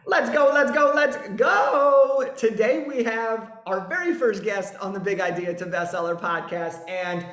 Let's go, let's go, let's go. Today we have our very first guest on the Big Idea to Bestseller podcast. And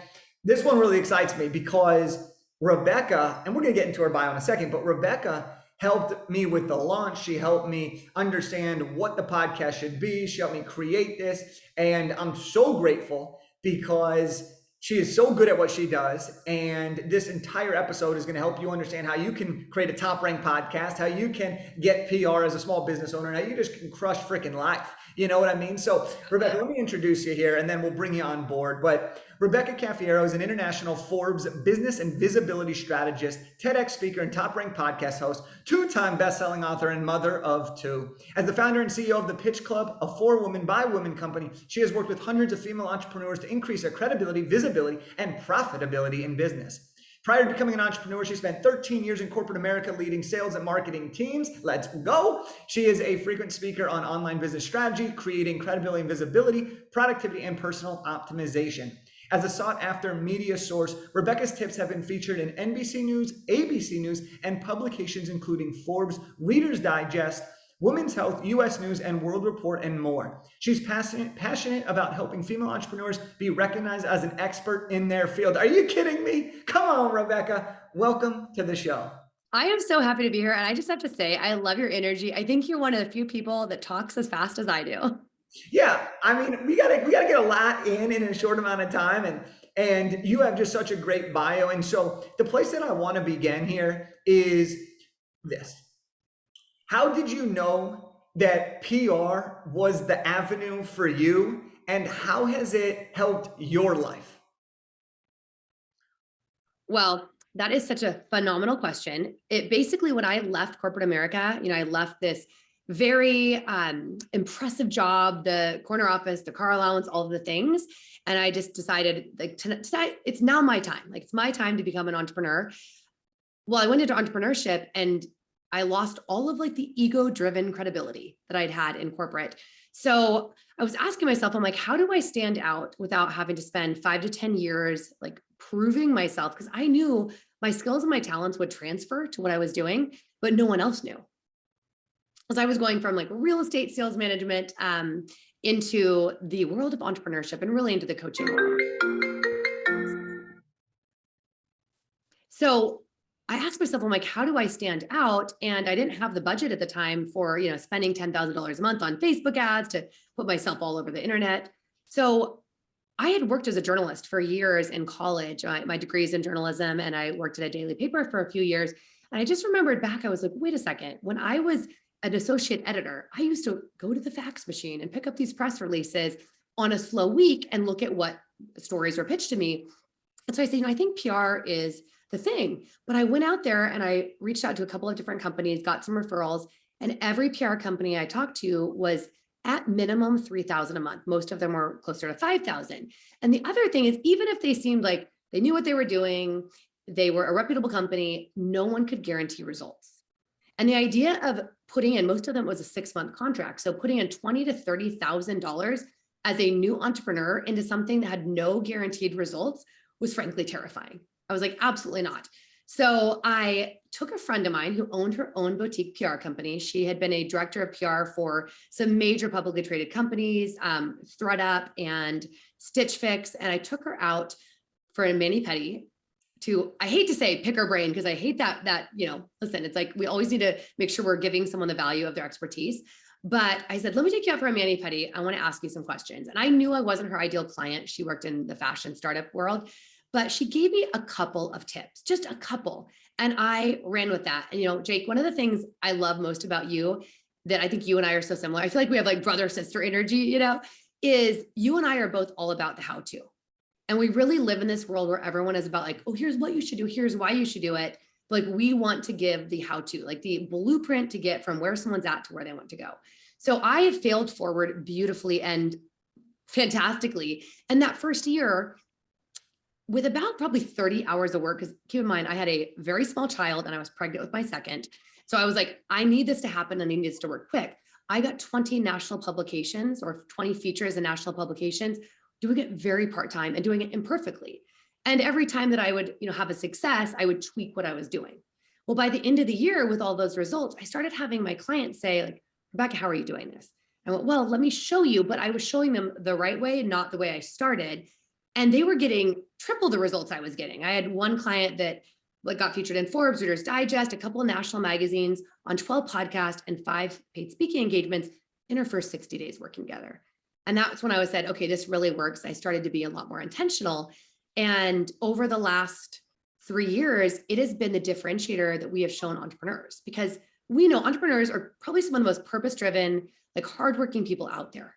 this one really excites me because Rebecca, and we're going to get into her bio in a second, but Rebecca helped me with the launch. She helped me understand what the podcast should be. She helped me create this. And I'm so grateful because she is so good at what she does. And this entire episode is going to help you understand how you can create a top ranked podcast, how you can get PR as a small business owner, and how you just can crush freaking life. You know what I mean? So Rebecca, let me introduce you here and then we'll bring you on board. But Rebecca Cafiero is an international Forbes business and visibility strategist, TEDx speaker, and top-ranked podcast host, two-time best-selling author, and mother of two. As the founder and CEO of The Pitch Club, a for-women by women company, she has worked with hundreds of female entrepreneurs to increase their credibility, visibility, and profitability in business. Prior to becoming an entrepreneur, she spent 13 years in corporate America leading sales and marketing teams. Let's go. She is a frequent speaker on online business strategy, creating credibility and visibility, productivity, and personal optimization. As a sought-after media source, Rebecca's tips have been featured in NBC News, ABC News, and publications including Forbes, Reader's Digest, Women's Health, U.S. News, and World Report, and more. She's passionate about helping female entrepreneurs be recognized as an expert in their field. Are you kidding me? Come on, Rebecca. Welcome to the show. I am so happy to be here. And I just have to say, I love your energy. I think you're one of the few people that talks as fast as I do. Yeah, I mean, we gotta get a lot in a short amount of time, and you have just such a great bio. And so the place that I want to begin here is this. How did you know that PR was the avenue for you, and how has it helped your life? Well, that is such a phenomenal question. It basically, when I left corporate America, I left this very impressive job, the corner office, the car allowance, all of the things. And I just decided like tonight, it's now my time. Like it's my time to become an entrepreneur. Well, I went into entrepreneurship and I lost all of like the ego-driven credibility that I'd had in corporate. So I was asking myself, I'm like, how do I stand out without having to spend 5 to 10 years like proving myself? Because I knew my skills and my talents would transfer to what I was doing, but no one else knew. As I was going from like real estate sales management into the world of entrepreneurship and really into the coaching world. So I asked myself, I'm like, how do I stand out? And I didn't have the budget at the time for, spending $10,000 a month on Facebook ads to put myself all over the internet. So I had worked as a journalist for years in college. My degree is in journalism, and I worked at a daily paper for a few years. And I just remembered back, I was like, wait a second, when I was an associate editor, I used to go to the fax machine and pick up these press releases on a slow week and look at what stories were pitched to me. And so I said, I think PR is the thing. But I went out there and I reached out to a couple of different companies, got some referrals, and every PR company I talked to was at minimum $3,000 a month. Most of them were closer to $5,000. And the other thing is, even if they seemed like they knew what they were doing, they were a reputable company, no one could guarantee results. And the idea of putting in, most of them was a 6-month contract. So putting in $20,000 to $30,000 as a new entrepreneur into something that had no guaranteed results was frankly terrifying. I was like, absolutely not. So I took a friend of mine who owned her own boutique PR company. She had been a director of PR for some major publicly traded companies, ThredUp and Stitch Fix. And I took her out for a mani-pedi to, I hate to say pick her brain, because I hate that, listen, it's like, we always need to make sure we're giving someone the value of their expertise. But I said, let me take you out for a mani-pedi. I want to ask you some questions. And I knew I wasn't her ideal client. She worked in the fashion startup world, but she gave me a couple of tips, just a couple. And I ran with that. And, Jake, one of the things I love most about you that I think you and I are so similar, I feel like we have like brother sister energy, is you and I are both all about the how-to. And we really live in this world where everyone is about like, oh, here's what you should do. Here's why you should do it. Like we want to give the how-to, like the blueprint to get from where someone's at to where they want to go. So I have failed forward beautifully and fantastically. And that first year, with about probably 30 hours of work, because keep in mind, I had a very small child and I was pregnant with my second. So I was like, I need this to happen and I need this to work quick. I got 20 national publications or 20 features in national publications, doing it very part-time and doing it imperfectly. And every time that I would, have a success, I would tweak what I was doing. Well, by the end of the year with all those results, I started having my clients say like, Rebecca, how are you doing this? I went, well, let me show you, but I was showing them the right way, not the way I started. And they were getting triple the results I was getting. I had one client that got featured in Forbes, Reader's Digest, a couple of national magazines, on 12 podcasts and 5 paid speaking engagements in her first 60 days working together. And that's when I was said, okay, this really works. I started to be a lot more intentional. And over the last 3 years, it has been the differentiator that we have shown entrepreneurs, because we know entrepreneurs are probably some of the most purpose-driven, like hardworking people out there.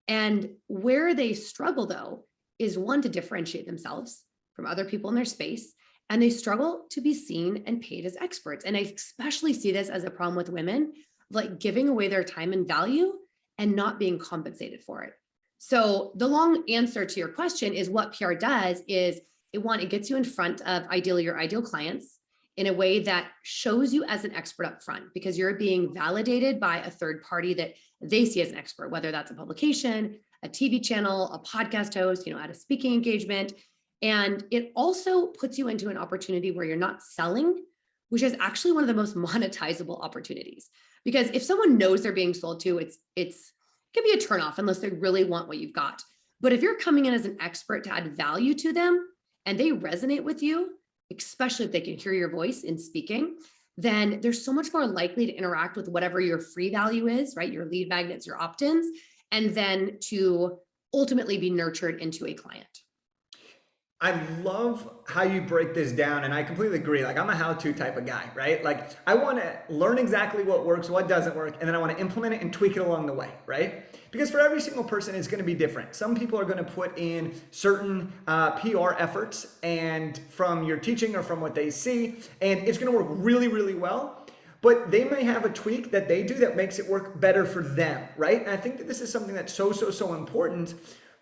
And where they struggle though, is one, to differentiate themselves from other people in their space. And they struggle to be seen and paid as experts. And I especially see this as a problem with women, like giving away their time and value and not being compensated for it. So the long answer to your question is what PR does is it gets you in front of ideally your ideal clients in a way that shows you as an expert up front, because you're being validated by a third party that they see as an expert, whether that's a publication, a TV channel, a podcast host, at a speaking engagement. And it also puts you into an opportunity where you're not selling, which is actually one of the most monetizable opportunities. Because if someone knows they're being sold to, it can be a turnoff unless they really want what you've got. But if you're coming in as an expert to add value to them and they resonate with you, especially if they can hear your voice in speaking, then they're so much more likely to interact with whatever your free value is, right? Your lead magnets, your opt-ins, and then to ultimately be nurtured into a client. I love how you break this down, and I completely agree. Like, I'm a how-to type of guy, right? Like, I want to learn exactly what works, what doesn't work, and then I want to implement it and tweak it along the way, right? Because for every single person, it's going to be different. Some people are going to put in certain PR efforts, and from your teaching or from what they see, and it's going to work really, really well. But they may have a tweak that they do that makes it work better for them, right? And I think that this is something that's so important.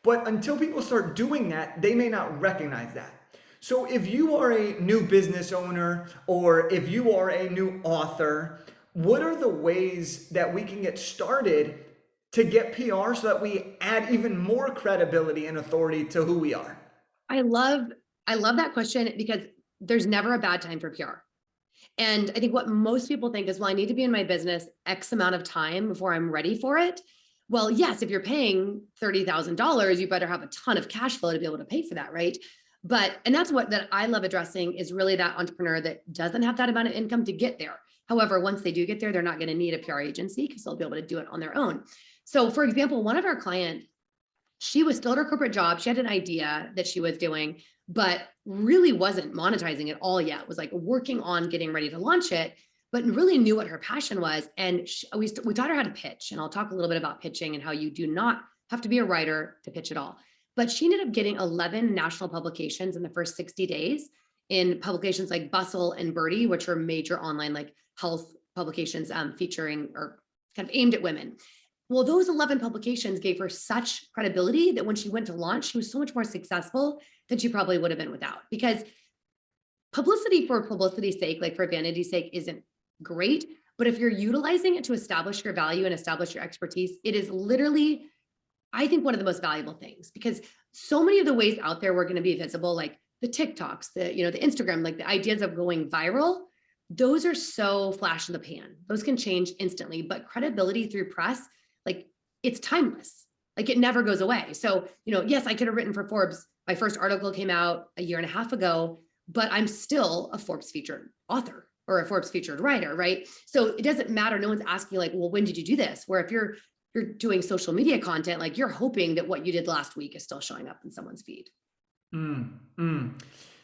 But until people start doing that, they may not recognize that. So if you are a new business owner or if you are a new author, what are the ways that we can get started to get PR so that we add even more credibility and authority to who we are? I love that question, because there's never a bad time for PR. And I think what most people think is, well, I need to be in my business X amount of time before I'm ready for it. Well, yes, if you're paying $30,000, you better have a ton of cash flow to be able to pay for that, right? And that's that I love addressing, is really that entrepreneur that doesn't have that amount of income to get there. However, once they do get there, they're not going to need a PR agency because they'll be able to do it on their own. So for example, one of our clients, she was still at her corporate job. She had an idea that she was doing, but really wasn't monetizing it all yet. It was like working on getting ready to launch it, but really knew what her passion was. And we taught her how to pitch. And I'll talk a little bit about pitching and how you do not have to be a writer to pitch at all. But she ended up getting 11 national publications in the first 60 days in publications like Bustle and Birdie, which are major online like health publications featuring or kind of aimed at women. Well, those 11 publications gave her such credibility that when she went to launch, she was so much more successful than she probably would have been without. Because publicity for publicity's sake, like for vanity's sake, isn't great. But if you're utilizing it to establish your value and establish your expertise, it is literally, I think, one of the most valuable things, because so many of the ways out there we're going to be visible, like the TikToks, the Instagram, like the ideas of going viral, those are so flash in the pan. Those can change instantly, but credibility through press, like it's timeless. Like it never goes away. So, yes, I could have written for Forbes. My first article came out a year and a half ago, but I'm still a Forbes featured author or a Forbes featured writer, right? So it doesn't matter. No one's asking like, well, when did you do this? Where if you're doing social media content, like you're hoping that what you did last week is still showing up in someone's feed.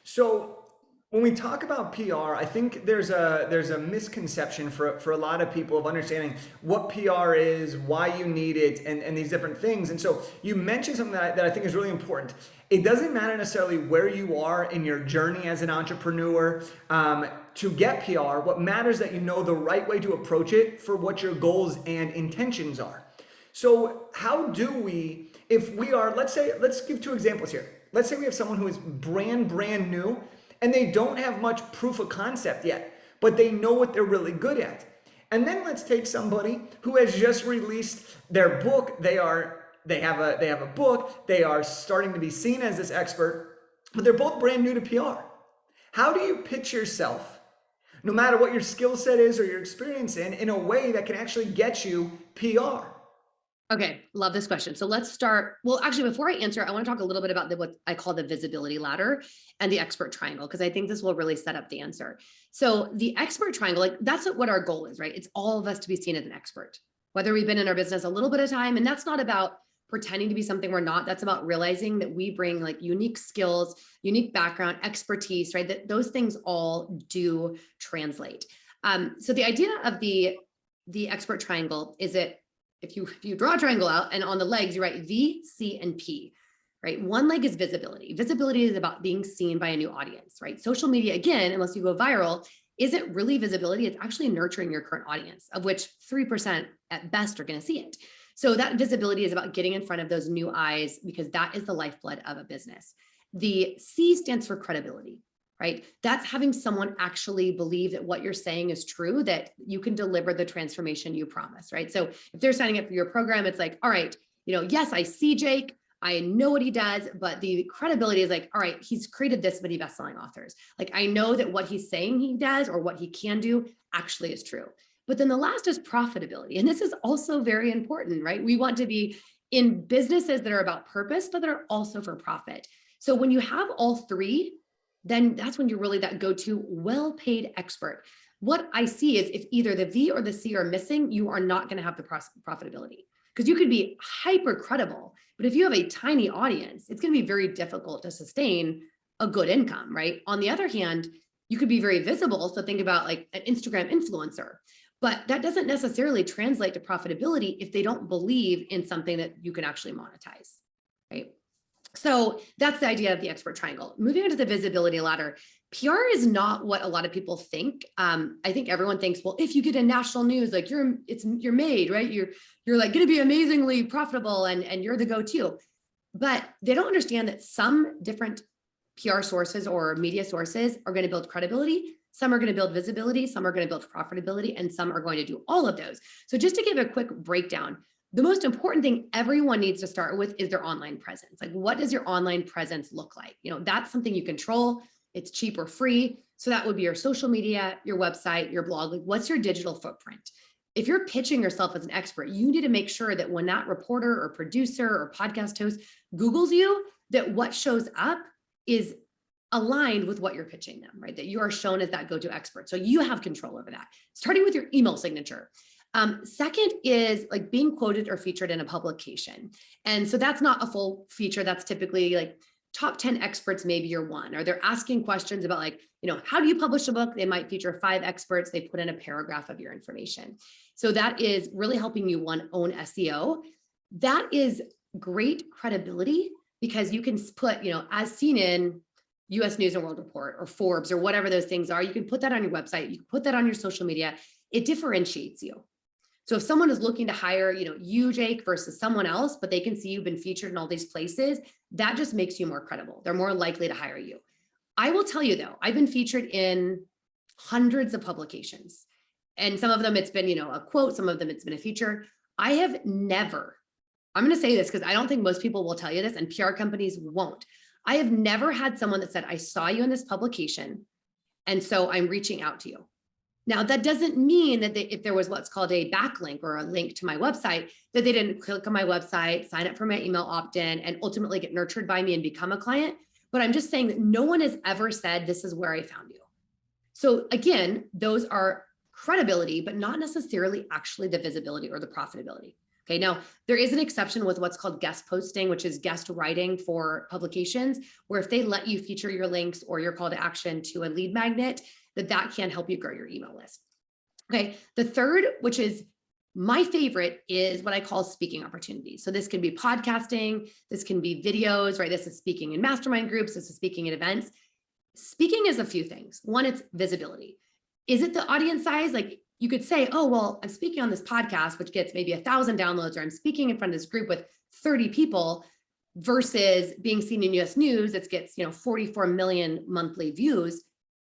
So when we talk about PR, I think there's a misconception for a lot of people of understanding what PR is, why you need it, and these different things. And so you mentioned something that I think is really important. It doesn't matter necessarily where you are in your journey as an entrepreneur to get PR. What matters is that you know the right way to approach it for what your goals and intentions are. So how do we, if we are, let's give 2 examples here. Let's say we have someone who is brand new and they don't have much proof of concept yet, but they know what they're really good at. And then let's take somebody who has just released their book. They have a book. They are starting to be seen as this expert, but they're both brand new to PR. How do you pitch yourself no matter what your skill set is or your experience in a way that can actually get you PR? Okay, love this question. So let's start. Well, actually, before I answer, I want to talk a little bit about what I call the visibility ladder and the expert triangle, because I think this will really set up the answer. So the expert triangle, like that's what our goal is, right? It's all of us to be seen as an expert, whether we've been in our business a little bit of time. And that's not about pretending to be something we're not. That's about realizing that we bring like unique skills, unique background, expertise, right? That those things all do translate. So the idea of the expert triangle is that if you draw a triangle out and on the legs, you write V, C, and P, right? One leg is visibility. Visibility is about being seen by a new audience, right? Social media, again, unless you go viral, isn't really visibility. It's actually nurturing your current audience, of which 3% at best are going to see it. So that visibility is about getting in front of those new eyes, because that is the lifeblood of a business. The C stands for credibility, right? That's having someone actually believe that what you're saying is true, that you can deliver the transformation you promise, right? So if they're signing up for your program, it's like, all right, yes, I see Jake, I know what he does, but the credibility is like, all right, he's created this many best-selling authors. Like, I know that what he's saying he does or what he can do actually is true. But then the last is profitability. And this is also very important, right? We want to be in businesses that are about purpose, but that are also for profit. So when you have all three, then that's when you're really that go-to well-paid expert. What I see is if either the V or the C are missing, you are not going to have the profitability, because you could be hyper credible, but if you have a tiny audience, it's going to be very difficult to sustain a good income, right? On the other hand, you could be very visible. So think about like an Instagram influencer, but that doesn't necessarily translate to profitability if they don't believe in something that you can actually monetize, right? So that's the idea of the expert triangle. Moving on to the visibility ladder, PR is not what a lot of people think. I think everyone thinks, well, if you get in national news, like you're made, right? You're like going to be amazingly profitable and you're the go-to. But they don't understand that some different PR sources or media sources are going to build credibility. Some are going to build visibility. Some are going to build profitability, and some are going to do all of those. So just to give a quick breakdown, the most important thing everyone needs to start with is their online presence. Like, what does your online presence look like? That's something you control. It's cheap or free. So that would be your social media, your website, your blog. Like, what's your digital footprint? If you're pitching yourself as an expert, you need to make sure that when that reporter or producer or podcast host Googles you, that what shows up is aligned with what you're pitching them, right? That you are shown as that go-to expert. So you have control over that, starting with your email signature. Second is like being quoted or featured in a publication. And so that's not a full feature. That's typically like top 10 experts, maybe you're one, or they're asking questions about like, how do you publish a book? They might feature 5 experts. They put in a paragraph of your information. So that is really helping you own SEO. That is great credibility, because you can put, as seen in US News and World Report or Forbes or whatever those things are, you can put that on your website. You can put that on your social media. It differentiates you. So if someone is looking to hire, you, Jake, versus someone else, but they can see you've been featured in all these places, that just makes you more credible. They're more likely to hire you. I will tell you though, I've been featured in hundreds of publications, and some of them it's been, a quote, some of them it's been a feature. I have never, I'm going to say this because I don't think most people will tell you this, and PR companies won't. I have never had someone that said, I saw you in this publication, and so I'm reaching out to you. Now, that doesn't mean that if there was what's called a backlink or a link to my website, that they didn't click on my website, sign up for my email opt-in, and ultimately get nurtured by me and become a client. But I'm just saying that no one has ever said, this is where I found you. So again, those are credibility, but not necessarily actually the visibility or the profitability. Okay, now there is an exception with what's called guest posting, which is guest writing for publications, where if they let you feature your links or your call to action to a lead magnet, that can help you grow your email list. Okay, the third, which is my favorite, is what I call speaking opportunities. So this can be podcasting, this can be videos, right? This is speaking in mastermind groups, this is speaking at events. Speaking is a few things. One, it's visibility. Is it the audience size? Like you could say, oh, well, I'm speaking on this podcast, which gets maybe 1,000 downloads, or I'm speaking in front of this group with 30 people, versus being seen in US News that gets 44 million monthly views.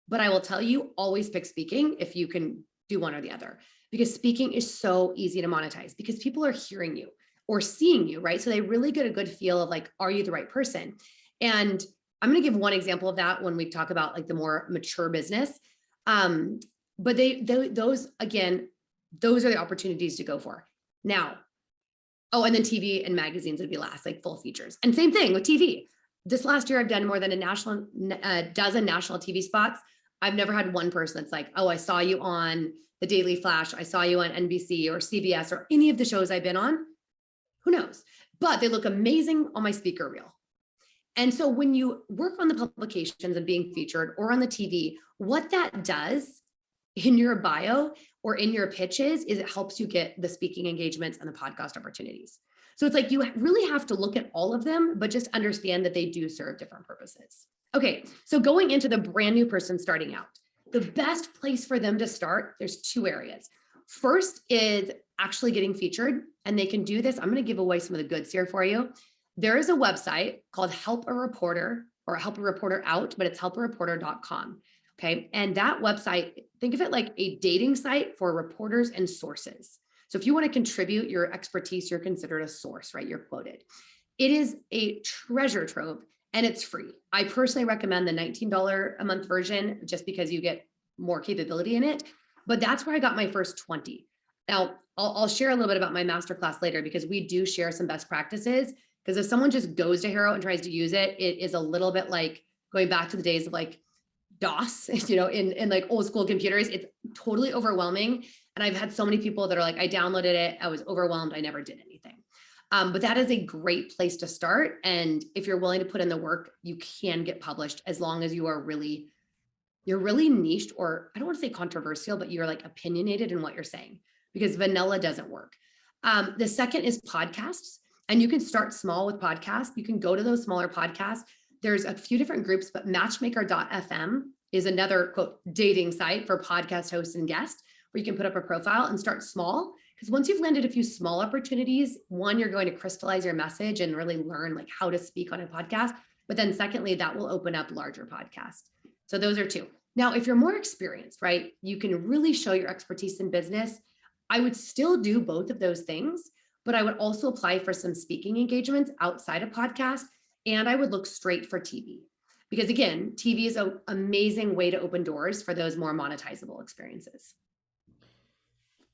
But I will tell you, always pick speaking if you can do one or the other, because speaking is so easy to monetize, because people are hearing you or seeing you, right? So they really get a good feel of like, are you the right person? And I'm going to give one example of that when we talk about like the more mature business. But those, again, those are the opportunities to go for. Now, oh, and then TV and magazines would be last, like full features. And same thing with TV. This last year, I've done more than a dozen national TV spots. I've never had one person that's like, oh, I saw you on the Daily Flash. I saw you on NBC or CBS or any of the shows I've been on. Who knows? But they look amazing on my speaker reel. And so when you work on the publications and being featured or on the TV, what that does in your bio or in your pitches is it helps you get the speaking engagements and the podcast opportunities. So it's like you really have to look at all of them, but just understand that they do serve different purposes. Okay, so going into the brand new person starting out, the best place for them to start, there's two areas. First is actually getting featured, and they can do this. I'm going to give away some of the goods here for you. There is a website called Help a Reporter or Help a Reporter Out, but it's helpareporter.com. Okay. And that website, think of it like a dating site for reporters and sources. So if you want to contribute your expertise, you're considered a source, right? You're quoted. It is a treasure trove and it's free. I personally recommend the $19 a month version just because you get more capability in it. But that's where I got my first 20. Now, I'll share a little bit about my masterclass later because we do share some best practices. Because if someone just goes to Haro and tries to use it, it is a little bit like going back to the days of like DOS, in like old school computers. It's totally overwhelming. And I've had so many people that are like, I downloaded it, I was overwhelmed, I never did anything. But that is a great place to start. And if you're willing to put in the work, you can get published as long as you're really niched, or I don't want to say controversial, but you're like opinionated in what you're saying, because vanilla doesn't work. The second is podcasts. And you can start small with podcasts. You can go to those smaller podcasts. There's a few different groups, but matchmaker.fm is another quote dating site for podcast hosts and guests where you can put up a profile and start small. Because once you've landed a few small opportunities, one, you're going to crystallize your message and really learn like how to speak on a podcast. But then secondly, that will open up larger podcasts. So those are two. Now, if you're more experienced, right, you can really show your expertise in business. I would still do both of those things, but I would also apply for some speaking engagements outside of podcast, and I would look straight for TV. Because again, TV is an amazing way to open doors for those more monetizable experiences.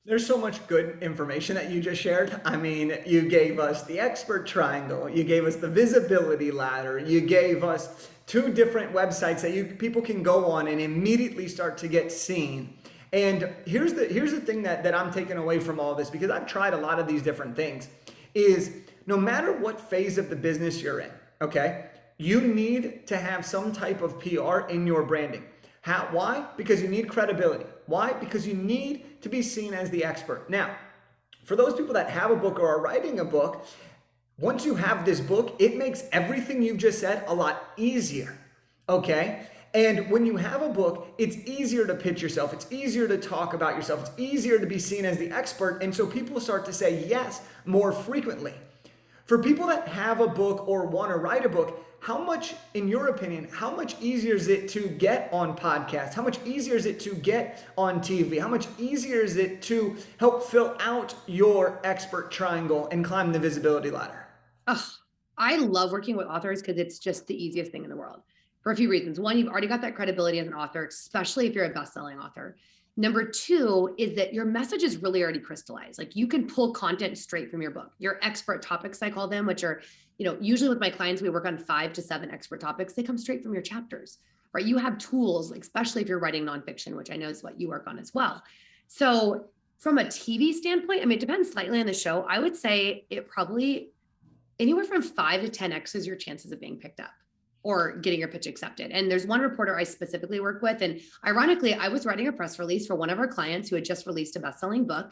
There's so much good information that you just shared. I mean, you gave us the expert triangle, you gave us the visibility ladder, you gave us two different websites that people can go on and immediately start to get seen. And here's the thing that I'm taking away from all this, because I've tried a lot of these different things, is no matter what phase of the business you're in, okay, you need to have some type of PR in your branding. Why? Because you need credibility. Why? Because you need to be seen as the expert. Now, for those people that have a book or are writing a book, once you have this book, it makes everything you've just said a lot easier, okay? And when you have a book, it's easier to pitch yourself. It's easier to talk about yourself. It's easier to be seen as the expert. And so people start to say yes more frequently. For people that have a book or want to write a book, how much, in your opinion, how much easier is it to get on podcasts? How much easier is it to get on TV? How much easier is it to help fill out your expert triangle and climb the visibility ladder? Oh, I love working with authors because it's just the easiest thing in the world. For a few reasons. One, you've already got that credibility as an author, especially if you're a best-selling author. Number two is that your message is really already crystallized. Like you can pull content straight from your book. Your expert topics, I call them, which are, usually with my clients, we work on 5 to 7 expert topics. They come straight from your chapters, right? You have tools, especially if you're writing nonfiction, which I know is what you work on as well. So from a TV standpoint, I mean, it depends slightly on the show. I would say it probably anywhere from 5 to 10x is your chances of being picked up or getting your pitch accepted. And there's one reporter I specifically work with. And ironically, I was writing a press release for one of our clients who had just released a best-selling book.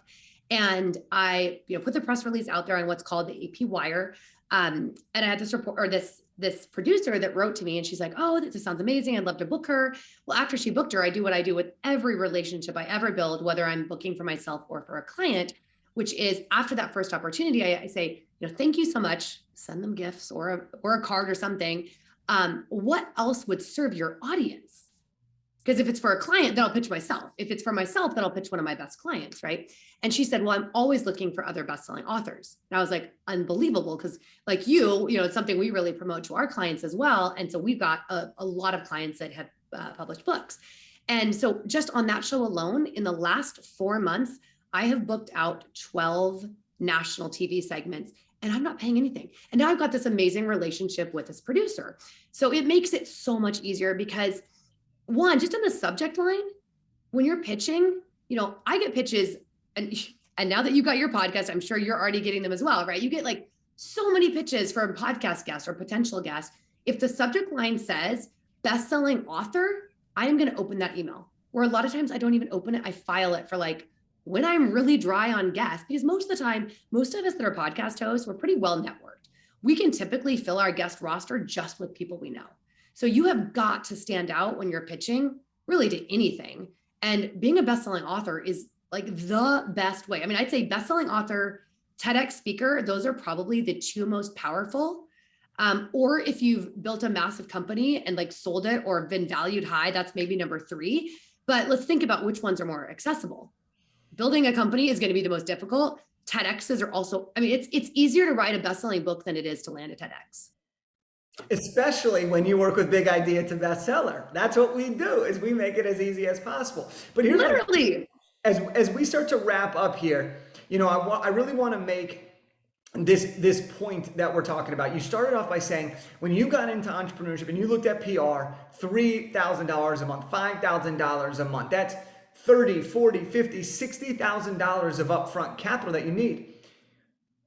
And I, put the press release out there on what's called the AP Wire. And I had this report or this producer that wrote to me and she's like, oh, this sounds amazing. I'd love to book her. Well, after she booked her, I do what I do with every relationship I ever build, whether I'm booking for myself or for a client, which is after that first opportunity, I say, thank you so much. Send them gifts or a card or something. What else would serve your audience? Because if it's for a client, then I'll pitch myself. If it's for myself, then I'll pitch one of my best clients, right? And she said, well, I'm always looking for other best-selling authors. And I was like, unbelievable, because like it's something we really promote to our clients as well. And so we've got a lot of clients that have published books. And so just on that show alone, in the last 4 months, I have booked out 12 national TV segments and I'm not paying anything. And now I've got this amazing relationship with this producer. So it makes it so much easier because one, just in the subject line, when you're pitching, I get pitches and now that you've got your podcast, I'm sure you're already getting them as well, right? You get like so many pitches from podcast guests or potential guests. If the subject line says best-selling author, I am going to open that email. Or a lot of times I don't even open it. I file it for like when I'm really dry on guests, because most of the time, most of us that are podcast hosts, we're pretty well networked. We can typically fill our guest roster just with people we know. So you have got to stand out when you're pitching really to anything. And being a best-selling author is like the best way. I mean, I'd say best-selling author, TEDx speaker, those are probably the two most powerful. Or if you've built a massive company and like sold it or been valued high, that's maybe number 3. But let's think about which ones are more accessible. Building a company is going to be the most difficult. TEDx's are also, I mean, it's easier to write a best-selling book than it is to land a TEDx. Especially when you work with Big Idea to Bestseller. That's what we do, is we make it as easy as possible. But here's Literally. As we start to wrap up here, I really want to make this point that we're talking about. You started off by saying when you got into entrepreneurship and you looked at PR, $3,000 a month, $5,000 a month, that's $30, $40, $50, $60,000 of upfront capital that you need.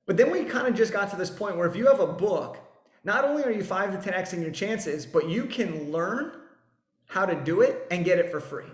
But then we kind of just got to this point where if you have a book, not only are you 5 to 10xing your chances, but you can learn how to do it and get it for free.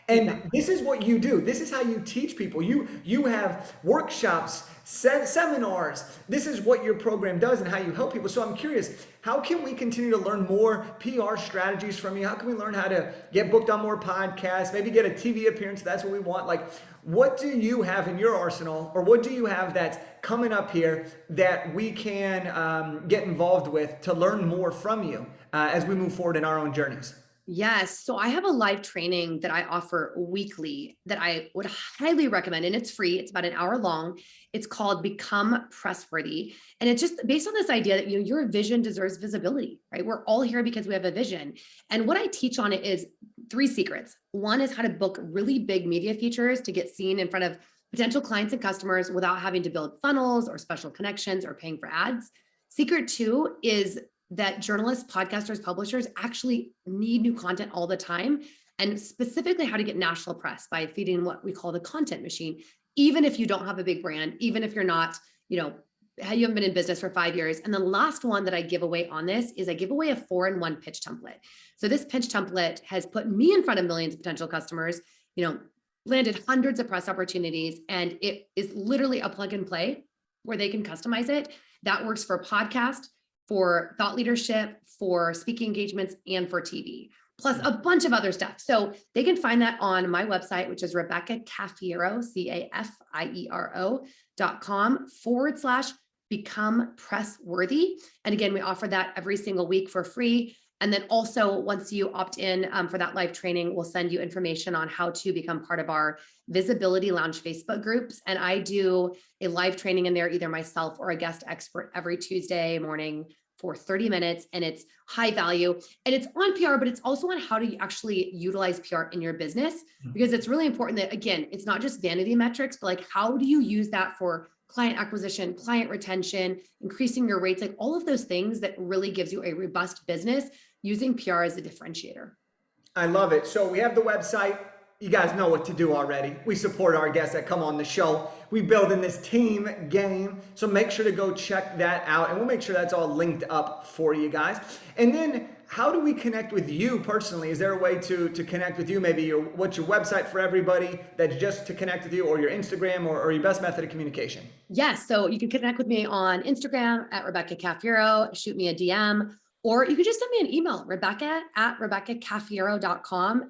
And this is what you do. This is how you teach people. You have workshops, seminars. This is what your program does and how you help people. So I'm curious, how can we continue to learn more PR strategies from you? How can we learn how to get booked on more podcasts, maybe get a TV appearance? That's what we want. Like, what do you have in your arsenal, or what do you have that's coming up here that we can get involved with to learn more from you as we move forward in our own journeys? Yes. So I have a live training that I offer weekly that I would highly recommend, and it's free. It's about an hour long. It's called Become Pressworthy. And it's just based on this idea that, your vision deserves visibility, right? We're all here because we have a vision. And what I teach on it is 3 secrets. One is how to book really big media features to get seen in front of potential clients and customers without having to build funnels or special connections or paying for ads. Secret 2 is that journalists, podcasters, publishers actually need new content all the time, and specifically how to get national press by feeding what we call the content machine, even if you don't have a big brand, even if you're not, you haven't been in business for 5 years. And the last one that I give away on this is I give away a 4-in-1 pitch template. So this pitch template has put me in front of millions of potential customers, landed hundreds of press opportunities, and it is literally a plug and play where they can customize it. That works for podcast, for thought leadership, for speaking engagements, and for TV, plus a bunch of other stuff. So they can find that on my website, which is Rebecca Cafiero, CAFIERO.com/become pressworthy. And again, we offer that every single week for free. And then also, once you opt in for that live training, we'll send you information on how to become part of our Visibility Lounge Facebook groups. And I do a live training in there, either myself or a guest expert, every Tuesday morning for 30 minutes. And it's high value. And it's on PR, but it's also on how to actually utilize PR in your business, because it's really important that, again, it's not just vanity metrics, but like, how do you use that for client acquisition, client retention, increasing your rates, like all of those things that really gives you a robust business using PR as a differentiator. I love it. So we have the website. You guys know what to do already. We support our guests that come on the show. We build in this team game. So make sure to go check that out, and we'll make sure that's all linked up for you guys. And then how do we connect with you personally? Is there a way to connect with you? Maybe what's your website for everybody that's just to connect with you, or your Instagram, or your best method of communication? Yes. So you can connect with me on Instagram at Rebecca Cafiero, shoot me a DM, or you could just send me an email, Rebecca@RebeccaCafiero.com,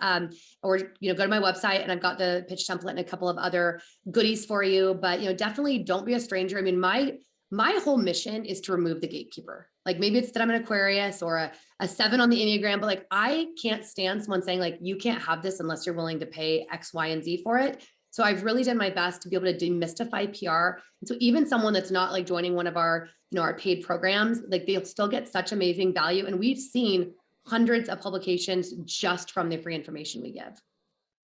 or go to my website, and I've got the pitch template and a couple of other goodies for you. But definitely don't be a stranger. I mean, my whole mission is to remove the gatekeeper. Like, maybe it's that I'm an Aquarius or a 7 on the Enneagram, but like, I can't stand someone saying like, you can't have this unless you're willing to pay X, Y, and Z for it. So I've really done my best to be able to demystify PR. And so even someone that's not like joining one of our, our paid programs, like, they'll still get such amazing value. And we've seen hundreds of publications just from the free information we give.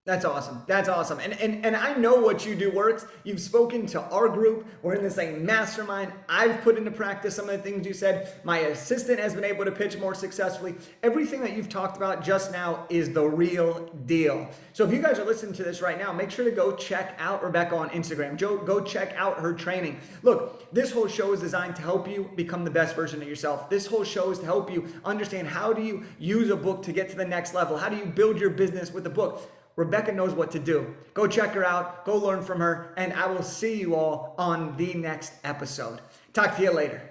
That's awesome. That's awesome. And I know what you do works. You've spoken to our group. We're in the same mastermind. I've put into practice some of the things you said. My assistant has been able to pitch more successfully. Everything that you've talked about just now is the real deal. So if you guys are listening to this right now, make sure to go check out Rebecca on Instagram. Go check out her training. Look, this whole show is designed to help you become the best version of yourself. This whole show is to help you understand how do you use a book to get to the next level? How do you build your business with a book? Rebecca knows what to do. Go check her out, go learn from her, and I will see you all on the next episode. Talk to you later.